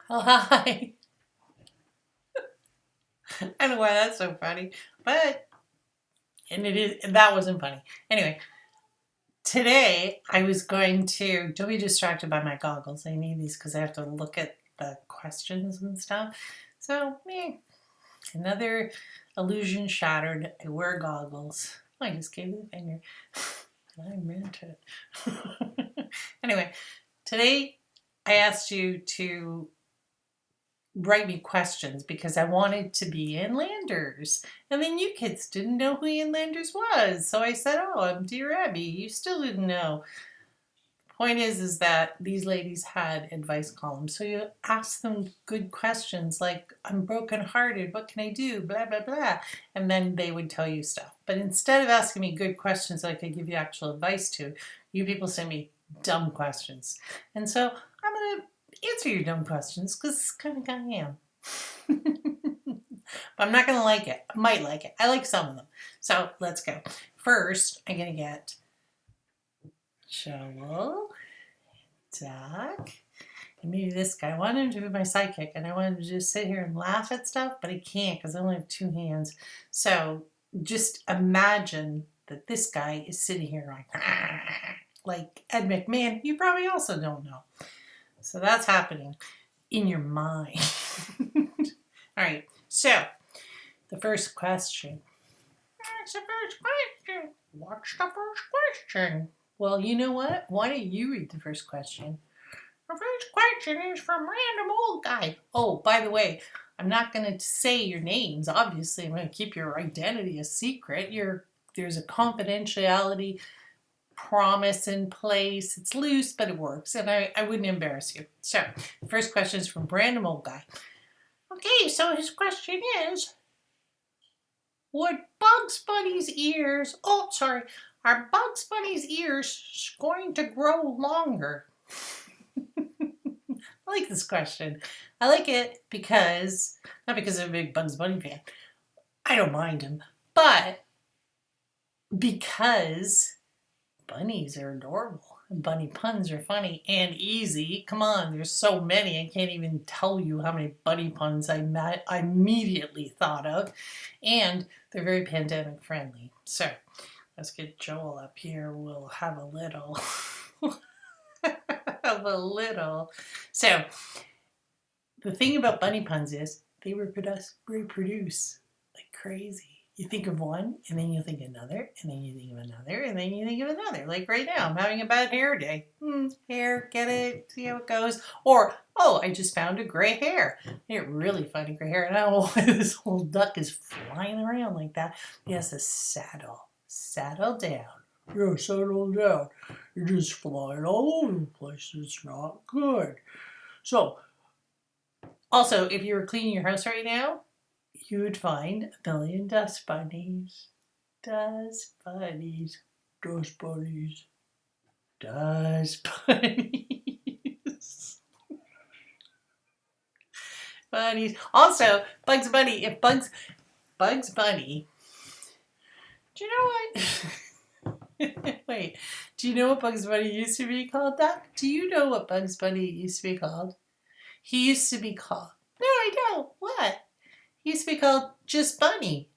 Oh, hi. I don't know why that's so funny, but and it is that wasn't funny. Anyway, today I was going to don't be distracted by my goggles. I need these because I have to look at the questions and stuff. So, another illusion shattered. I wear goggles. Oh, I just gave you the finger. And I meant it. Anyway, today I asked you to write me questions because I wanted to be in Landers. And then you kids didn't know who Ian Landers was. So I said, oh, I'm Dear Abby. You still didn't know. Point is that these ladies had advice columns. So you ask them good questions like, I'm brokenhearted. What can I do? Blah, blah, blah. And then they would tell you stuff. But instead of asking me good questions that I could give you actual advice to, you people send me dumb questions. And so I'm going to answer your dumb questions because it's kind of guy I am. But I'm not going to like it. I might like it. I like some of them. So let's go. First, I'm going to get Joel, Doc, and maybe this guy. I want him to be my sidekick, and I want him to just sit here and laugh at stuff, but I can't because I only have two hands. So just imagine that this guy is sitting here like Ed McMahon. You probably also don't know. So that's happening in your mind. All right, so the first question. What's the first question? What's the first question? Well, you know what? Why don't you read the first question? The first question is from Random Old Guy. Oh, by the way, I'm not going to say your names. Obviously, I'm going to keep your identity a secret. There's a confidentiality promise in place. It's loose, but it works, and I wouldn't embarrass you. So, the first question is from Random Old Guy. Okay, so his question is, would Bugs Bunny's ears, are Bugs Bunny's ears going to grow longer? I like this question. I like it because, not because I'm a big Bugs Bunny fan, I don't mind him, but because bunnies are adorable. Bunny puns are funny and easy. Come on, there's so many. I can't even tell you how many bunny puns I immediately thought of. And they're very pandemic friendly. So let's get Joel up here. We'll have a little. have a little. So the thing about bunny puns is they reproduce like crazy. You think of one, and then you think another, and then you think of another, and then you think of another. Like right now, I'm having a bad hair day. Hair, get it, see how it goes. Or, oh, I just found a gray hair. I didn't really find a gray hair. And I don't know why this whole duck is flying around like that. He has to settle down. Yeah, settle down. You're just flying all over the place. It's not good. So, also, if you were cleaning your house right now, you would find a million dust bunnies. Dust bunnies. Dust bunnies. Dust bunnies. Bunnies. Also, Bugs Bunny. If Bugs Bunny. Do you know what? Wait. Do you know what Bugs Bunny used to be called, Doc? Do you know what Bugs Bunny used to be called? He used to be called. No, I don't. What? He used to be called just Bunny.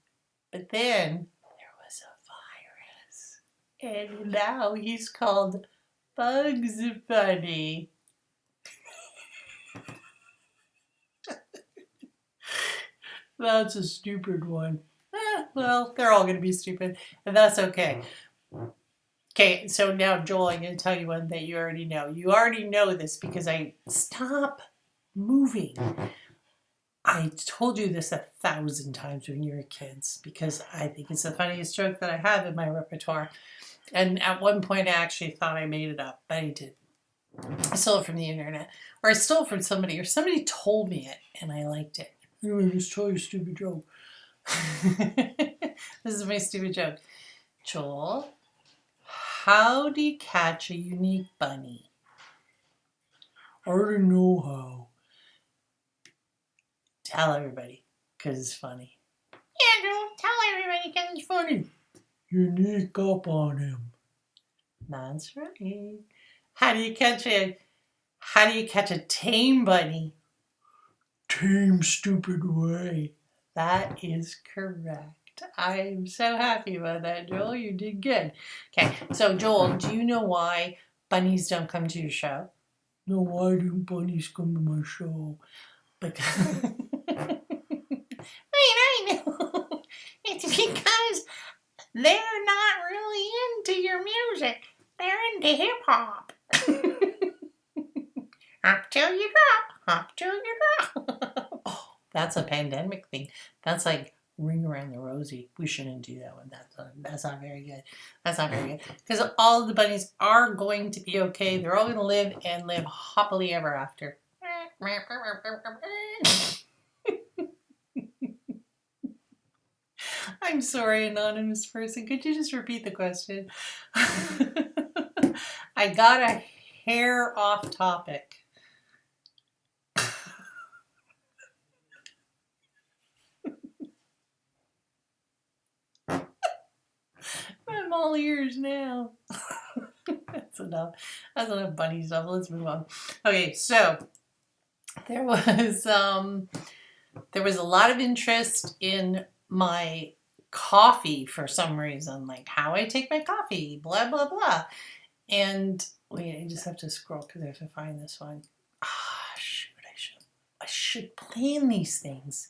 But then there was a virus. And now he's called Bugs Bunny. That's a stupid one. Well, they're all going to be stupid, and that's okay. Okay, so now, Joel, I'm going to tell you one that you already know. You already know this because I stop moving. I told you this 1,000 times when you were kids because I think it's the funniest joke that I have in my repertoire. And at one point, I actually thought I made it up, but I did. I stole it from the internet, or I stole it from somebody, or somebody told me it, and I liked it. Anyway, just tell you a stupid joke. This is my stupid joke. Joel, how do you catch a unique bunny? I already know how. Tell everybody, because it's funny. Yeah, Joel, tell everybody because it's funny. Unique up on him. That's right. How do you catch a tame bunny? tame, stupid way. That is correct. I'm so happy about that, Joel. You did good. Okay, so Joel, do you know why bunnies don't come to your show? No, why do bunnies come to my show? Because I know. It's because they're not really into your music. They're into hip hop. Hop till you drop. Hop till you drop. Oh, that's a pandemic thing. That's like Ring Around the Rosie. We shouldn't do that one. That's not very good. That's not very good. Because all of the bunnies are going to be okay. They're all going to live and live happily ever after. I'm sorry, anonymous person. Could you just repeat the question? I got a hair off topic. I'm all ears now. That's enough. That's enough bunny stuff. Let's move on. Okay, so there was a lot of interest in my coffee for some reason, like how I take my coffee, blah blah blah. And wait, I just have to scroll because I have to find this one. Ah, shoot, I should plan these things.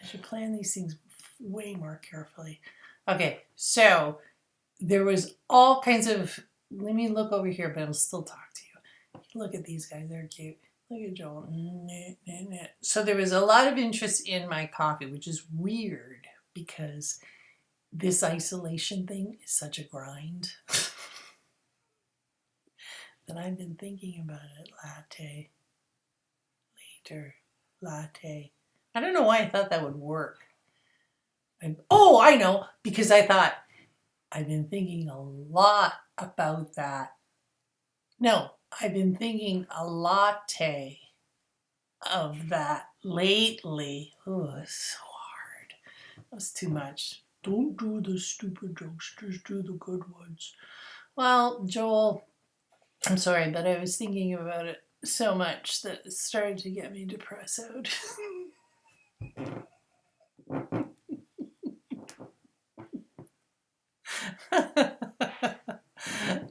I should plan these things way more carefully. Okay, so there was all kinds of, let me look over here, but I'll still talk to you. Look at these guys, they're cute. Look at Joel. So there was a lot of interest in my coffee, which is weird because this isolation thing is such a grind that I've been thinking about it. Latte. Later. Latte. I don't know why I thought that would work. Oh, I know, because I thought, I've been thinking a lot about that. No, I've been thinking a latte of that lately. Oh, it's so hard. That's too much. Don't do the stupid jokes, just do the good ones. Well, Joel, I'm sorry, but I was thinking about it so much that it started to get me depressed out.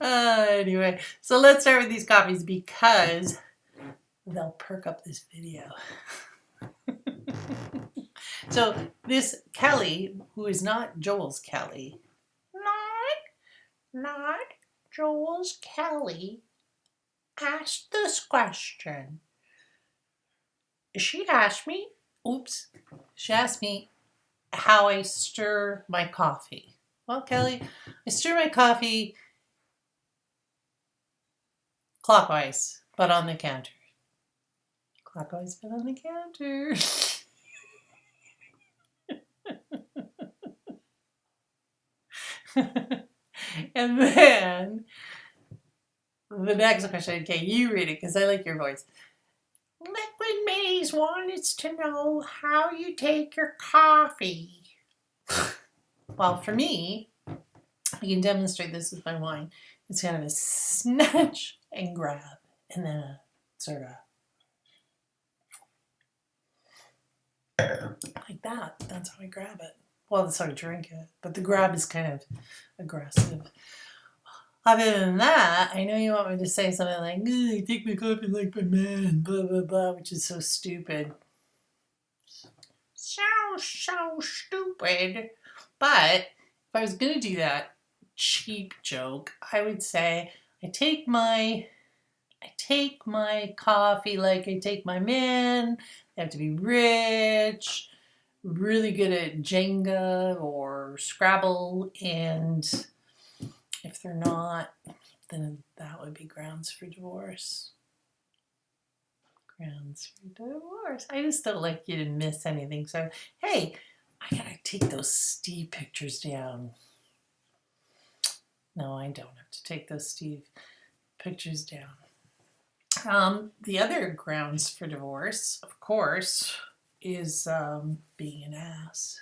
Anyway, so let's start with these coffees because they'll perk up this video. So this Kelly, who is not Joel's Kelly, not Joel's Kelly, asked this question. She asked me how I stir my coffee. Well, Kelly, I stir my coffee clockwise, but on the counter. Clockwise, but on the counter. And then the next question, okay, you read it because I like your voice. Liquid Maze wanted to know how you take your coffee. Well, for me, I can demonstrate this with my wine. It's kind of a snatch and grab, and then a sort of like that. That's how I grab it. Well, that's how I drink it, but the grab is kind of aggressive. Other than that, I know you want me to say something like, I take my coffee like my man, blah, blah, blah, which is so stupid. So stupid. But if I was going to do that cheap joke, I would say I take my coffee like I take my man. They have to be rich, really good at Jenga or Scrabble, and if they're not, then that would be grounds for divorce. Grounds for divorce. I just don't like you to miss anything. So, hey, I gotta take those Steve pictures down. No, I don't have to take those Steve pictures down. The other grounds for divorce, of course, is being an ass.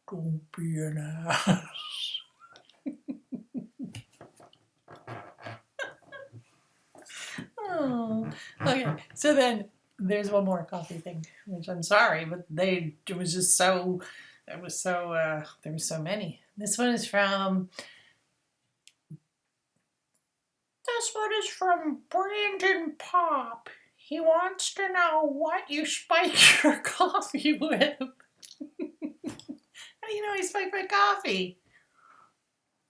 Don't be an ass. Oh, okay. So then There's one more coffee thing, which I'm sorry, but it was just so, there were so many. This one is from Brandon Pop. He wants to know what you spike your coffee with. How do you know I spike my coffee?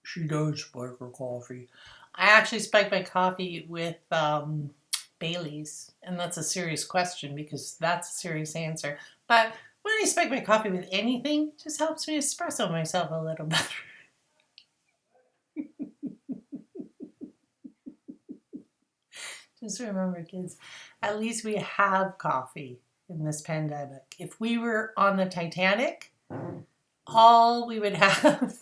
She does spike her coffee. I actually spike my coffee with Bailey's, and that's a serious question because that's a serious answer. But when I spike my coffee with anything, it just helps me espresso myself a little better. Just remember, kids, at least we have coffee in this pandemic. If we were on the Titanic, all we would have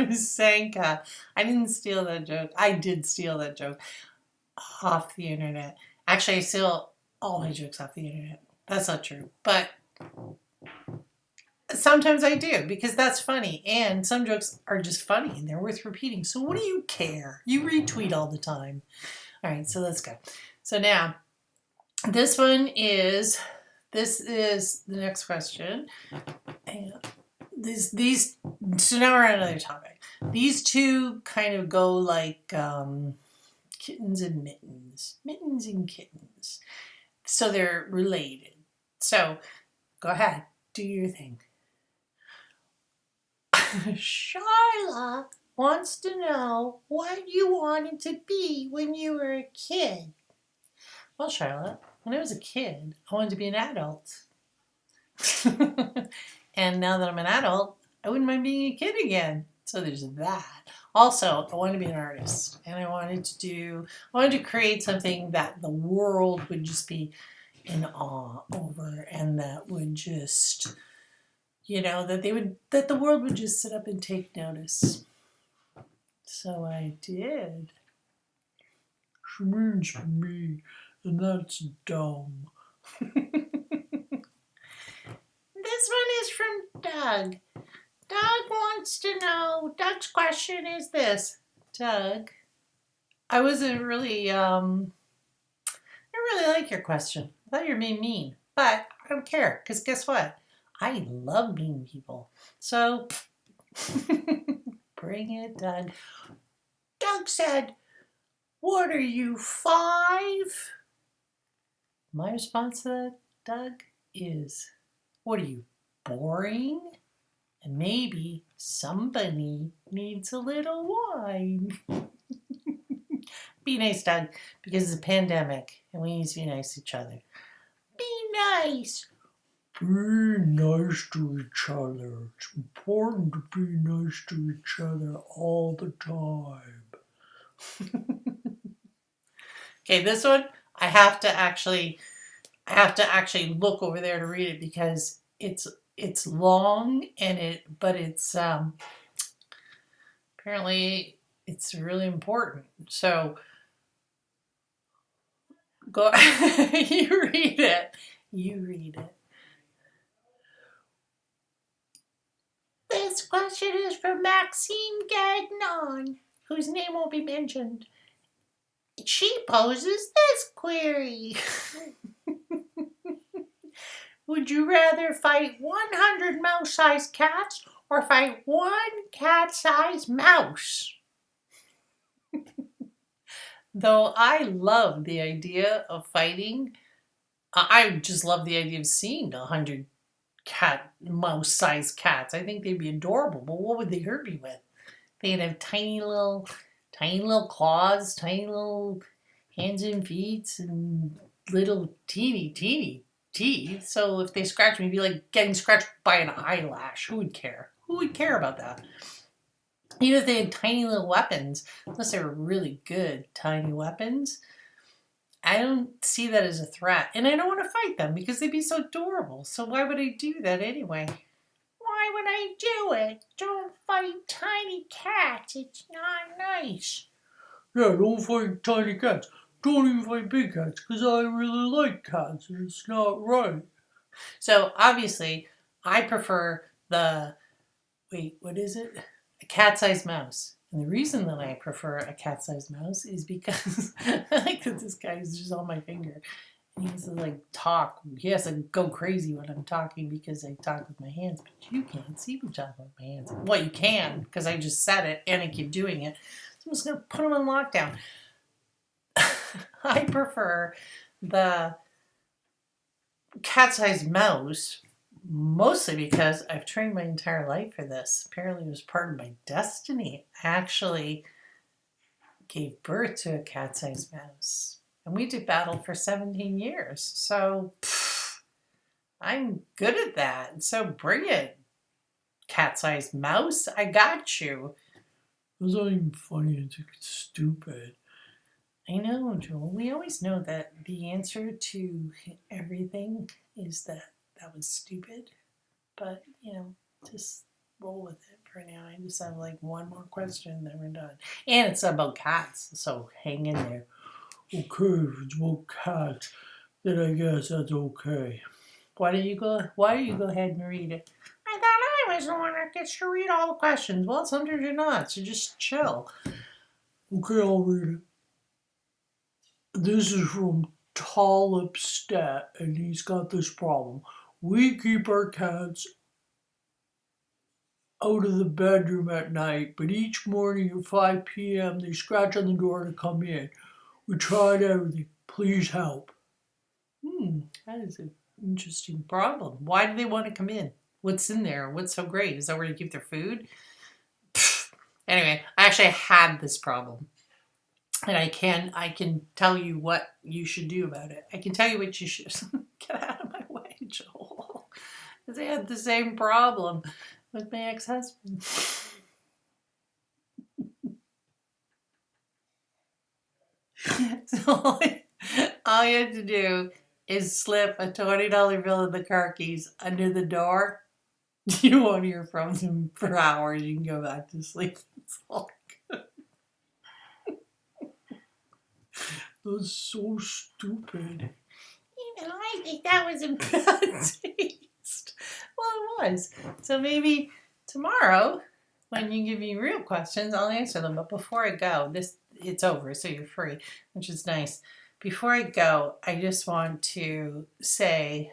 is Sanka. I didn't steal that joke. I did steal that joke off the internet. Actually, I steal all my jokes off the internet. That's not true. But sometimes I do because that's funny. And some jokes are just funny and they're worth repeating. So what do you care? You retweet all the time. All right, so let's go. So now, this is the next question. And so now we're on another topic. These two kind of go like kittens and mittens. Mittens and kittens. So they're related. So go ahead, do your thing. Shyla wants to know what you wanted to be when you were a kid. Well, Charlotte, when I was a kid, I wanted to be an adult. And now that I'm an adult, I wouldn't mind being a kid again. So there's that. Also, I wanted to be an artist. And I wanted to create something that the world would just be in awe over. And that would just, that the world would just sit up and take notice. So I did. She means me, and that's dumb. This one is from Doug. Doug wants to know, Doug's question is this. Doug, I really like your question. I thought you were being mean, but I don't care, because guess what? I love mean people. So, bring it, Doug. Doug said, what are you, 5? My response to that, Doug, is, what are you, boring? And maybe somebody needs a little wine. Be nice, Doug, because it's a pandemic and we need to be nice to each other. Be nice. Be nice to each other. It's important to be nice to each other all the time. Okay, this one I have to actually look over there to read it because it's long and but it's apparently it's really important. So go you read it. You read it. This question is from Maxime Gagnon, whose name won't be mentioned. She poses this query. Would you rather fight 100 mouse-sized cats or fight one cat-sized mouse? Though I love the idea of fighting, I just love the idea of seeing 100 mouse-sized cats. I think they'd be adorable, but what would they hurt me with? They'd have tiny little claws, tiny little hands and feet, and little teeny teeth. So if they scratch me, it'd be like getting scratched by an eyelash. Who would care? Who would care about that? Even if they had tiny little weapons, unless they were really good tiny weapons, I don't see that as a threat. And I don't want to fight them because they'd be so adorable. So why would I do that anyway? Why would I do it? Don't fight tiny cats. It's not nice. Yeah, don't fight tiny cats. Don't even fight big cats because I really like cats and it's not right. So obviously, I prefer what is it? A cat-sized mouse. And the reason that I prefer a cat-sized mouse is because I like that this guy is just on my finger. And he has to like talk. He has to go crazy when I'm talking because I talk with my hands. But you can't see me talk with my hands. Well, you can because I just said it and I keep doing it. So I'm just going to put him on lockdown. I prefer the cat-sized mouse mostly because I've trained my entire life for this. Apparently it was part of my destiny. I actually gave birth to a cat-sized mouse. And we did battle for 17 years. So I'm good at that. So bring it, cat-sized mouse. I got you. It was not even funny. It's stupid. I know, Joel. We always know that the answer to everything is that was stupid. But, just roll with it for now. I just have like one more question, then we're done. And it's about cats, so hang in there. Okay, if it's about cats, then I guess that's okay. Why don't you go ahead and read it? I thought I was the one that gets to read all the questions. Well, sometimes you're not, so just chill. Okay, I'll read it. This is from Talib Stat, and he's got this problem. We keep our cats out of the bedroom at night, but each morning at 5 p.m. they scratch on the door to come in. We tried everything. Please help. That is an interesting problem. Why do they want to come in? What's in there? What's so great? Is that where they keep their food? Anyway, I actually had this problem. And I can tell you what you should do about it. I can tell you what you should. Get out of my way, Joel. Because I had the same problem with my ex-husband. So all you have to do is slip a $20 bill in the car keys under the door. You won't hear from them for hours. You can go back to sleep. It's all good. That's so stupid. Even I think that was in bad taste. Well, it was. So maybe tomorrow, when you give me real questions, I'll answer them. But before I go, it's over, so you're free, which is nice. Before I go, I just want to say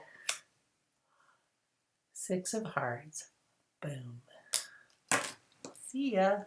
6 of hearts. Boom. See ya.